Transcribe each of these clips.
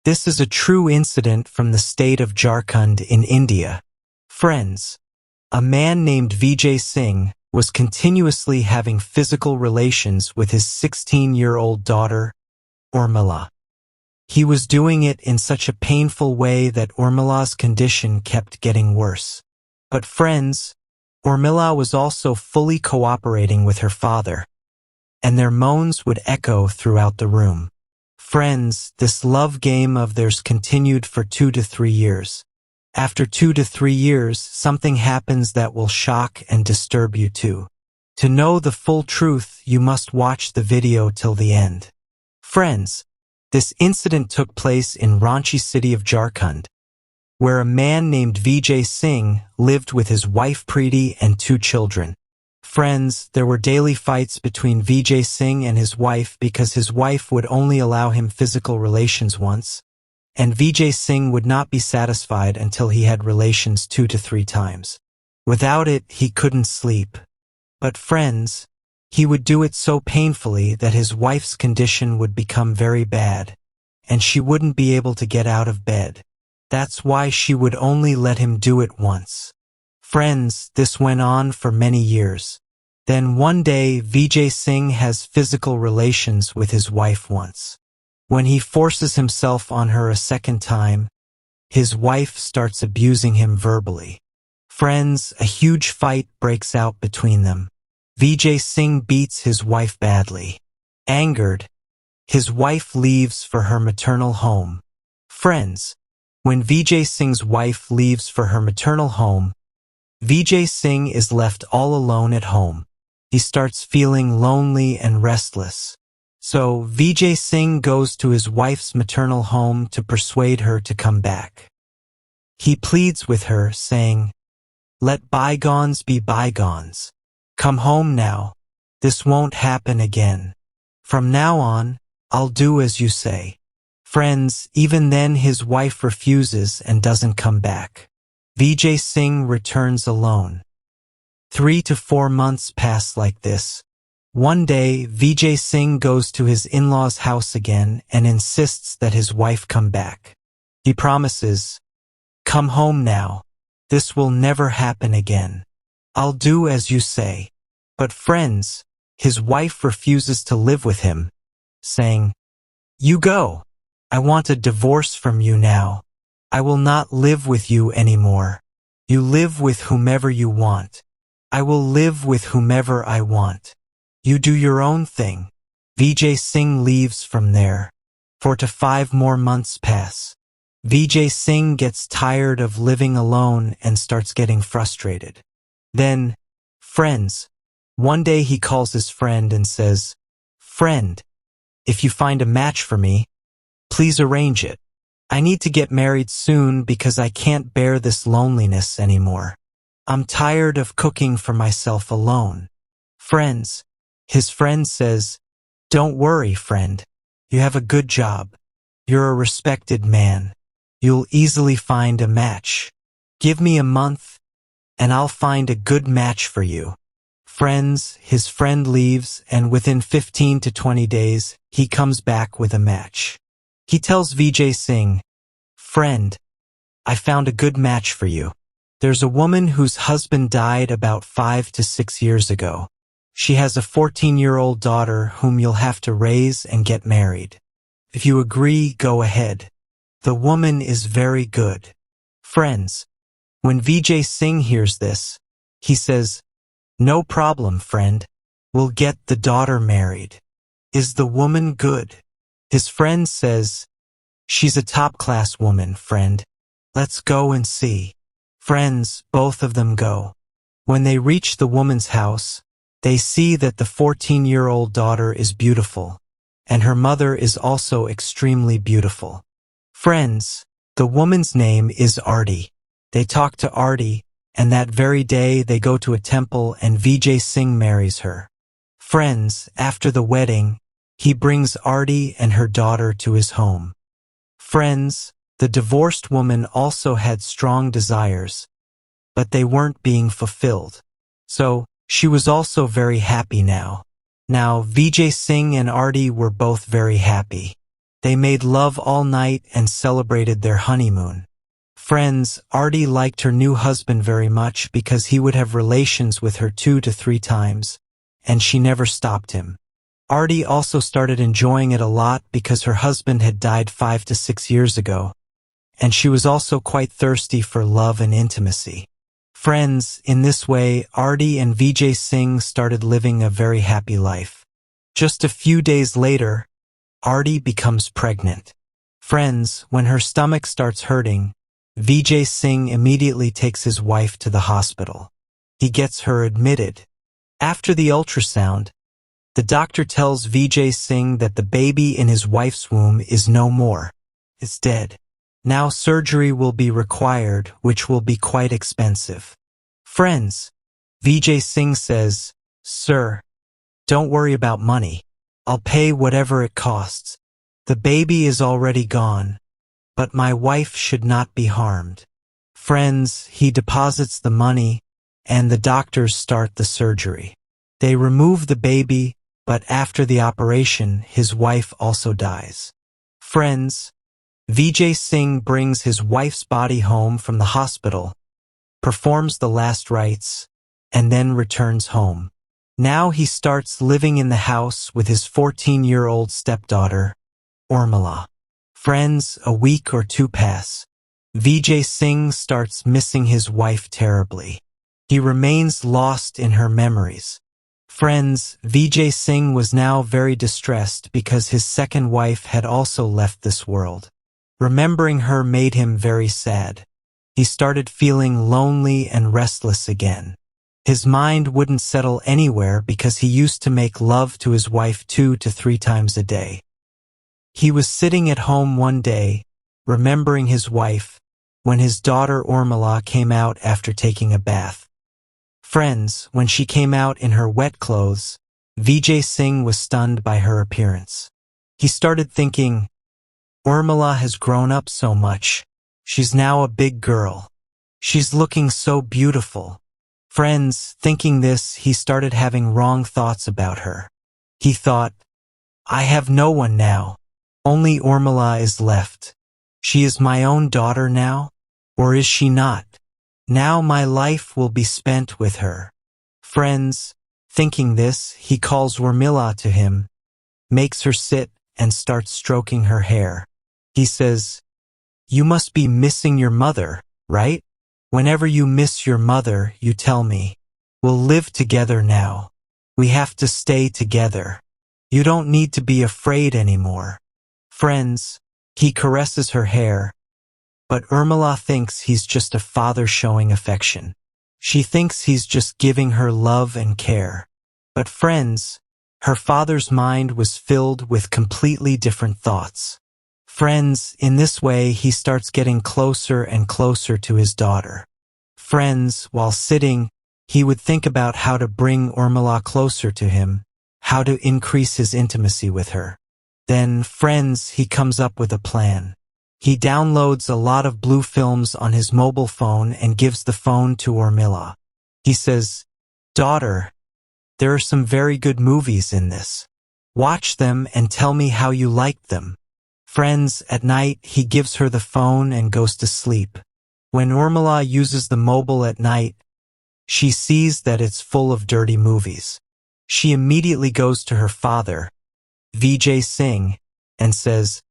This is a true incident from the state of Jharkhand in India. Friends, a man named Vijay Singh was continuously having physical relations with his 16-year-old daughter, Urmila. He was doing it in such a painful way that Urmila's condition kept getting worse. But friends, Urmila was also fully cooperating with her father, and their moans would echo throughout the room. Friends, this love game of theirs continued for 2 to 3 years. After 2 to 3 years, something happens that will shock and disturb you too. To know the full truth, you must watch the video till the end. Friends, this incident took place in Ranchi city of Jharkhand, where a man named Vijay Singh lived with his wife Preeti and 2 children. Friends, there were daily fights between Vijay Singh and his wife because his wife would only allow him physical relations once, and Vijay Singh would not be satisfied until he had relations 2 to 3 times. Without it, he couldn't sleep. But friends, he would do it so painfully that his wife's condition would become very bad, and she wouldn't be able to get out of bed. That's why she would only let him do it once. Friends, this went on for many years. Then one day, Vijay Singh has physical relations with his wife once. When he forces himself on her a second time, his wife starts abusing him verbally. Friends, a huge fight breaks out between them. Vijay Singh beats his wife badly. Angered, his wife leaves for her maternal home. Friends, when Vijay Singh's wife leaves for her maternal home, Vijay Singh is left all alone at home. He starts feeling lonely and restless. So Vijay Singh goes to his wife's maternal home to persuade her to come back. He pleads with her, saying, "Let bygones be bygones. Come home now. This won't happen again. From now on, I'll do as you say." Friends, even then his wife refuses and doesn't come back. Vijay Singh returns alone. 3 to 4 months pass like this. One day, Vijay Singh goes to his in-laws' house again and insists that his wife come back. He promises, "Come home now. This will never happen again. I'll do as you say." But friends, his wife refuses to live with him, saying, "You go. I want a divorce from you now. I will not live with you anymore. You live with whomever you want. I will live with whomever I want. You do your own thing." Vijay Singh leaves from there. 4 to 5 more months pass. Vijay Singh gets tired of living alone and starts getting frustrated. Then, friends, one day he calls his friend and says, "Friend, if you find a match for me, please arrange it. I need to get married soon because I can't bear this loneliness anymore. I'm tired of cooking for myself alone." Friends, his friend says, "Don't worry, friend. You have a good job. You're a respected man. You'll easily find a match. Give me a month, and I'll find a good match for you." Friends, his friend leaves, and within 15 to 20 days, he comes back with a match. He tells Vijay Singh, "Friend, I found a good match for you. There's a woman whose husband died about 5 to 6 years ago. She has a 14-year-old daughter whom you'll have to raise and get married. If you agree, go ahead. The woman is very good." Friends, when Vijay Singh hears this, he says, "No problem, friend. We'll get the daughter married. Is the woman good?" His friend says, "She's a top-class woman, friend. Let's go and see." Friends, both of them go. When they reach the woman's house, they see that the 14-year-old daughter is beautiful, and her mother is also extremely beautiful. Friends, the woman's name is Arti. They talk to Arti, and that very day they go to a temple and Vijay Singh marries her. Friends, after the wedding, he brings Arti and her daughter to his home. Friends, the divorced woman also had strong desires, but they weren't being fulfilled. So, she was also very happy now. Now, Vijay Singh and Arti were both very happy. They made love all night and celebrated their honeymoon. Friends, Artie liked her new husband very much because he would have relations with her 2 to 3 times, and she never stopped him. Artie also started enjoying it a lot because her husband had died 5 to 6 years ago, and she was also quite thirsty for love and intimacy. Friends, in this way, Artie and Vijay Singh started living a very happy life. Just a few days later, Artie becomes pregnant. Friends, when her stomach starts hurting, Vijay Singh immediately takes his wife to the hospital. He gets her admitted. After the ultrasound, the doctor tells Vijay Singh that the baby in his wife's womb is no more. It's dead. Now surgery will be required, which will be quite expensive. Friends, Vijay Singh says, "Sir, don't worry about money. I'll pay whatever it costs. The baby is already gone, but my wife should not be harmed." Friends, he deposits the money, and the doctors start the surgery. They remove the baby, but after the operation, his wife also dies. Friends, Vijay Singh brings his wife's body home from the hospital, performs the last rites, and then returns home. Now he starts living in the house with his 14-year-old stepdaughter, Urmila. Friends, a week or 2 pass. Vijay Singh starts missing his wife terribly. He remains lost in her memories. Friends, Vijay Singh was now very distressed because his second wife had also left this world. Remembering her made him very sad. He started feeling lonely and restless again. His mind wouldn't settle anywhere because he used to make love to his wife 2 to 3 times a day. He was sitting at home one day, remembering his wife, when his daughter Urmila came out after taking a bath. Friends, when she came out in her wet clothes, Vijay Singh was stunned by her appearance. He started thinking, Urmila has grown up so much. She's now a big girl. She's looking so beautiful. Friends, thinking this, he started having wrong thoughts about her. He thought, I have no one now. Only Urmila is left. She is my own daughter now, or is she not? Now my life will be spent with her. Friends, thinking this, he calls Urmila to him, makes her sit, and starts stroking her hair. He says, You must be missing your mother, right? Whenever you miss your mother, you tell me. We'll live together now. We have to stay together. You don't need to be afraid anymore. Friends, he caresses her hair, but Urmila thinks he's just a father showing affection. She thinks he's just giving her love and care. But friends, her father's mind was filled with completely different thoughts. Friends, in this way he starts getting closer and closer to his daughter. Friends, while sitting, he would think about how to bring Urmila closer to him, how to increase his intimacy with her. Then, friends, he comes up with a plan. He downloads a lot of blue films on his mobile phone and gives the phone to Urmila. He says, Daughter, there are some very good movies in this. Watch them and tell me how you liked them. Friends, at night, he gives her the phone and goes to sleep. When Urmila uses the mobile at night, she sees that it's full of dirty movies. She immediately goes to her father, Vijay Singh, and says,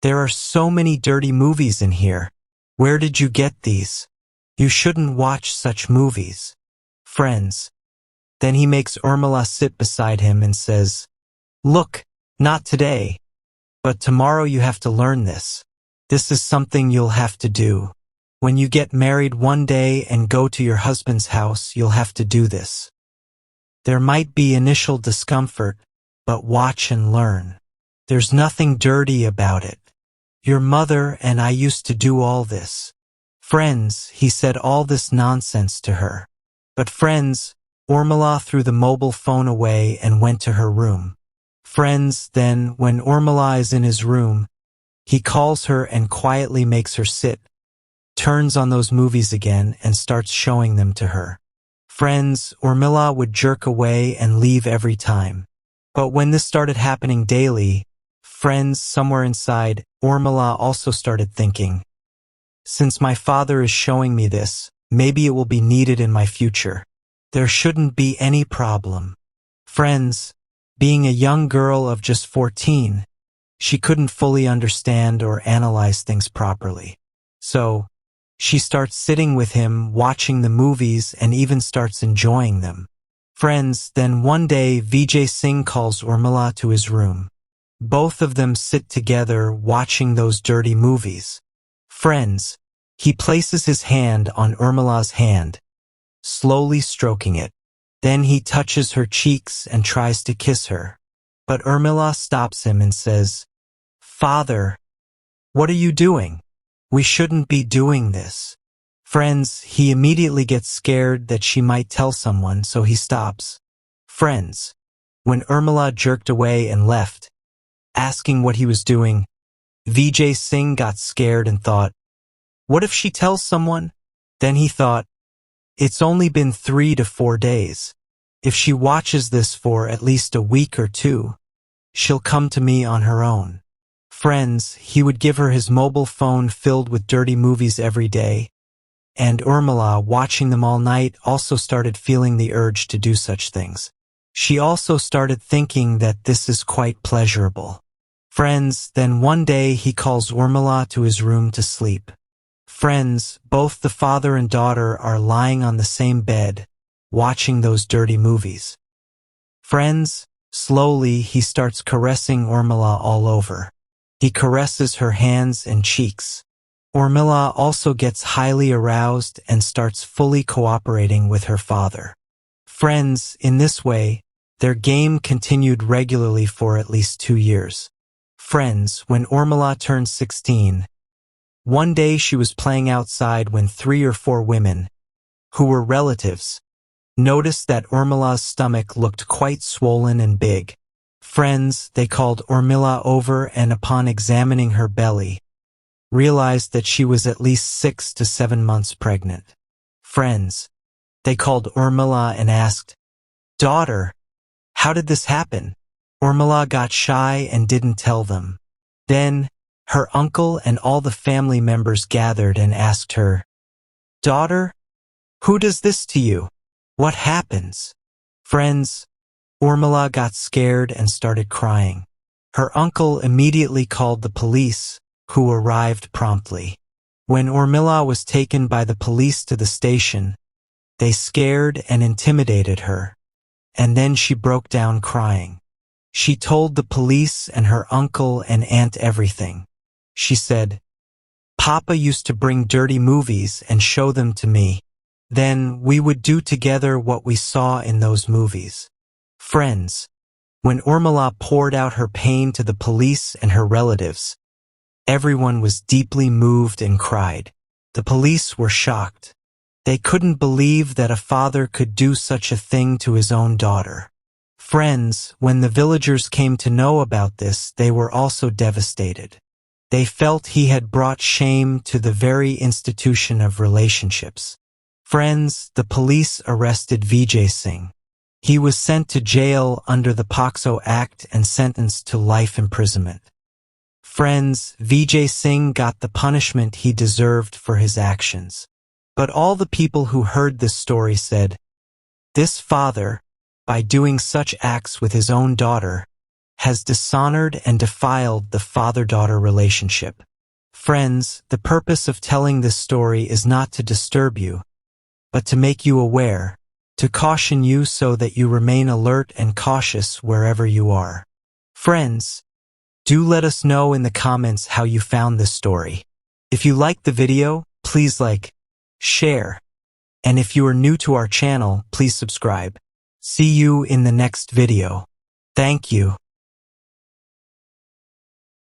There are so many dirty movies in here. Where did you get these? You shouldn't watch such movies. Friends. Then he makes Urmila sit beside him and says, Look, not today. But tomorrow you have to learn this. This is something you'll have to do. When you get married one day and go to your husband's house, you'll have to do this. There might be initial discomfort, but watch and learn. There's nothing dirty about it. Your mother and I used to do all this. Friends, he said all this nonsense to her. But friends, Urmila threw the mobile phone away and went to her room. Friends, then, when Urmila is in his room, he calls her and quietly makes her sit, turns on those movies again and starts showing them to her. Friends, Urmila would jerk away and leave every time. But when this started happening daily, Friends, somewhere inside, Urmila also started thinking, since my father is showing me this, maybe it will be needed in my future. There shouldn't be any problem. Friends, being a young girl of just 14, she couldn't fully understand or analyze things properly. So, she starts sitting with him, watching the movies, and even starts enjoying them. Friends, then one day Vijay Singh calls Urmila to his room. Both of them sit together watching those dirty movies. Friends, he places his hand on Urmila's hand, slowly stroking it. Then he touches her cheeks and tries to kiss her. But Urmila stops him and says, "Father, what are you doing? We shouldn't be doing this." Friends, he immediately gets scared that she might tell someone, so he stops. Friends, when Urmila jerked away and left, asking what he was doing, Vijay Singh got scared and thought, what if she tells someone? Then he thought, it's only been 3 to 4 days. If she watches this for at least a week or 2, she'll come to me on her own. Friends, he would give her his mobile phone filled with dirty movies every day, and Urmila, watching them all night, also started feeling the urge to do such things. She also started thinking that this is quite pleasurable. Friends, then one day he calls Urmila to his room to sleep. Friends, both the father and daughter are lying on the same bed, watching those dirty movies. Friends, slowly he starts caressing Urmila all over. He caresses her hands and cheeks. Urmila also gets highly aroused and starts fully cooperating with her father. Friends, in this way, their game continued regularly for at least 2 years. Friends, when Urmila turned 16, one day she was playing outside when 3 or 4 women, who were relatives, noticed that Urmila's stomach looked quite swollen and big. Friends, they called Urmila over and upon examining her belly, realized that she was at least 6 to 7 months pregnant. Friends, they called Urmila and asked, "Daughter, how did this happen?" Urmila got shy and didn't tell them. Then, her uncle and all the family members gathered and asked her, "Daughter, who does this to you? What happens?" Friends, Urmila got scared and started crying. Her uncle immediately called the police, who arrived promptly. When Urmila was taken by the police to the station, they scared and intimidated her, and then she broke down crying. She told the police and her uncle and aunt everything. She said, "Papa used to bring dirty movies and show them to me. Then we would do together what we saw in those movies." Friends, when Urmila poured out her pain to the police and her relatives, everyone was deeply moved and cried. The police were shocked. They couldn't believe that a father could do such a thing to his own daughter. Friends, when the villagers came to know about this, they were also devastated. They felt he had brought shame to the very institution of relationships. Friends, the police arrested Vijay Singh. He was sent to jail under the POCSO Act and sentenced to life imprisonment. Friends, Vijay Singh got the punishment he deserved for his actions. But all the people who heard this story said, this father, by doing such acts with his own daughter, has dishonored and defiled the father-daughter relationship. Friends, the purpose of telling this story is not to disturb you, but to make you aware, to caution you so that you remain alert and cautious wherever you are. Friends, do let us know in the comments how you found this story. If you liked the video, please like, share, and if you are new to our channel, please subscribe. See you in the next video. Thank you.